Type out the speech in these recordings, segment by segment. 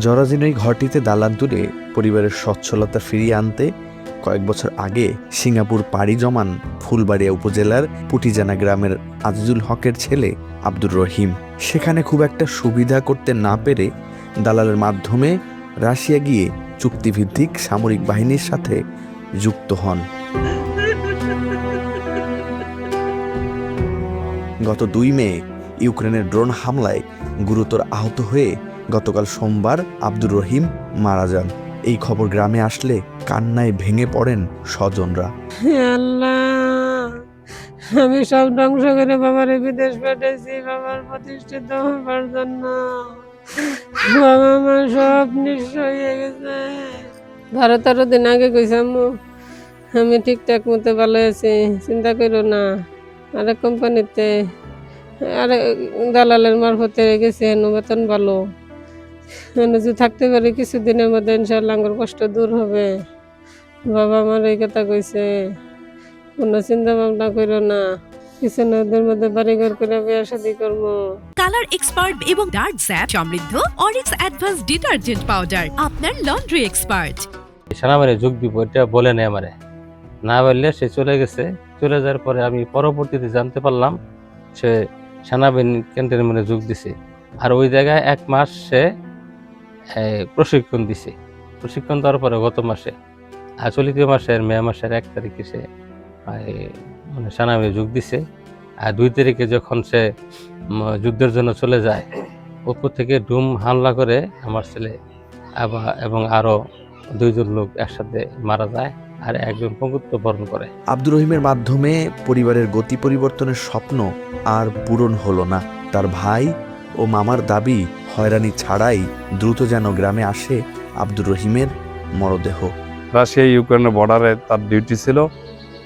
জরাজীর্ণ এই ঘরটিতে দালান তুলে পরিবারের সচ্ছলতা ফিরিয়ে আনতে কয়েক বছর আগে সিঙ্গাপুর পাড়ি জমান ফুলবাড়িয়া উপজেলার পুটিজানা গ্রামের আজিজুল হকের ছেলে আব্দুর রহিম। সেখানে খুব একটা সুবিধা করতে না পেরে দালালের মাধ্যমে রাশিয়া গিয়ে চুক্তিভিত্তিক সামরিক বাহিনীর সাথে যুক্ত হন। গত 2 মে ইউক্রেনের ড্রোন হামলায় গুরুতর আহত হয়ে গতকাল সোমবার আব্দুর রহিম মারা যান। এই খবর গ্রামে আসলে কান্নায় ভেঙে পড়েন স্বজনরা। আল্লাহ, আমি সব ধ্বংস করে বাবারে বিদেশ পাঠাইছি বাবার প্রতিষ্ঠিত হবার জন্য। বাবা মা সব নিঃস্ব হয়ে গেছে। 12-13 দিন আগে কইসাম আমি ঠিকঠাক মতো ভালো আছি, চিন্তা করো না। আরেক কোম্পানিতে আরে দালালের মারফতে গেছে, বেতন ভালো। যদি থাকতে পারি কিছুদিনের মধ্যে ইনশাল্লাহ আমার কষ্ট দূর হবে। বাবা আমার এই কথা কইছে, কোনো চিন্তা ভাবনা করো না, কিছুদিনের মধ্যে বাড়িঘর করে বিয়ে শাদী করবো। কালার এক্সপার্ট এবং ডার্ক স্যাপ সমৃদ্ধ অরিক্স অ্যাডভান্স ডিটারজেন্ট পাউডার আপনার লন্ড্রি এক্সপার্ট। সেনাবাহিনী যোগ দিব এটা বলে নেই আমারে, না বললে সে চলে গেছে। চলে যাওয়ার পরে আমি পরবর্তীতে জানতে পারলাম সে সেনাবাহিনী কেন্দ্রের মধ্যে যোগ দিছে। আর ওই জায়গায় 1 মাস সে প্রশিক্ষণ দিছে। প্রশিক্ষণ দেওয়ার পরে গত মাসে চলিত মাসের মে মাসের 1 তারিখে সে মানে সেনাবাহিনী যোগ দিছে। আর 2 তারিখে যখন সে যুদ্ধের জন্য চলে যায়, উপর থেকে ডুম হামলা করে আমার ছেলে এবং আরো 2 জন লোক একসাথে মারা যায় আর একজন পঙ্গুত্ব বরণ করে। আব্দুর রহিমের মাধ্যমে পরিবারের গতি পরিবর্তনের স্বপ্ন আর পূরণ হলো না। তার ভাই ও মামার দাবি হয়রানি ছাড়াই দ্রুত যেন গ্রামে আসে আব্দুর রহিমের মরদেহ। রাশিয়া ইউক্রেনের বর্ডারে তার ডিউটি ছিল,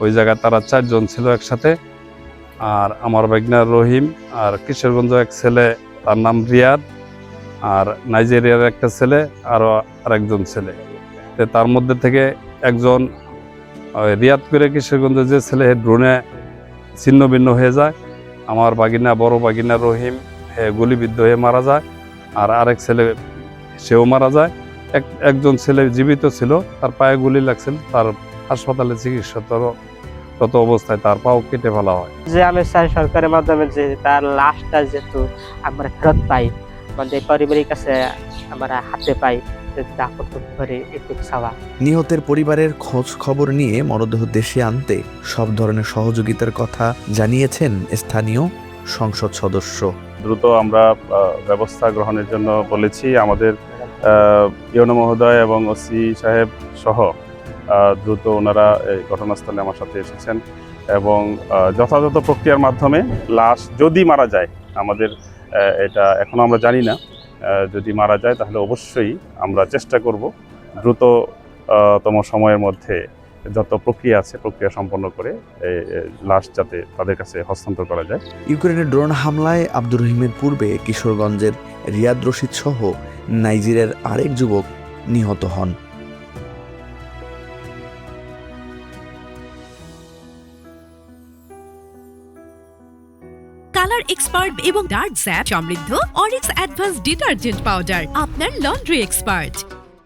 ওই জায়গায় তারা 4 জন ছিল একসাথে। আর আমার ভাগনা রহিম আর কিশোরগঞ্জ এক ছেলে, তার নাম রিয়াদ, আর নাইজেরিয়ার একটা ছেলে, আরও আরেকজন ছেলে। তার মধ্যে থেকে একজন রিয়াদ করে কিশোরগঞ্জের যে ছেলে ড্রোনে ছিন্ন ভিন্ন হয়ে যায়। আমার বড় বাগিনা রহিম গুলিবিদ্ধ হয়ে মারা যায়, আর আরেক ছেলে সেও মারা যায়। একজন ছেলে জীবিত ছিল, তার পায়ে গুলি লাগছিল, তার হাসপাতালে চিকিৎসারত অবস্থায় তার পাও কেটে ফেলা হয়। যে আমি চাই সরকারের মাধ্যমে যে তার লাশটা যেহেতু আমরা ফেরত পাই, আমাদের পরিবারের কাছে আমরা হাতে পাই, নিহতের পরিবারের খোঁজ খবর নিয়ে মরদেহ দেশে আনতে সব ধরনের সহযোগিতার কথা জানিয়েছেন স্থানীয় সংসদ সদস্য। দ্রুত আমরা ব্যবস্থা গ্রহণের জন্য বলেছি। আমাদের ইউনো মহোদয় এবং ওসি সাহেব সহ দ্রুত ওনারা এই ঘটনাস্থলে আমার সাথে এসেছেন এবং যথাযথ প্রক্রিয়ার মাধ্যমে লাশ যদি মারা যায়, আমাদের এটা এখনো আমরা জানি না, যদি মারা যায় তাহলে অবশ্যই আমরা চেষ্টা করব দ্রুততম সময়ের মধ্যে যত প্রক্রিয়া আছে প্রক্রিয়া সম্পন্ন করে লাশ যাতে তাদের কাছে হস্তান্তর করা যায়। ইউক্রেনের ড্রোন হামলায় আব্দুর রহিমের পূর্বে কিশোরগঞ্জের রিয়াদ রশিদ সহ নাইজেরিয়ার আরেক যুবক নিহত হন। কালার এক্সপার্ট এবং ডার্ক স্যাপ সমৃদ্ধ অরিক্স অ্যাডভান্স ডিটারজেন্ট পাউডার আপনার লন্ড্রি এক্সপার্ট।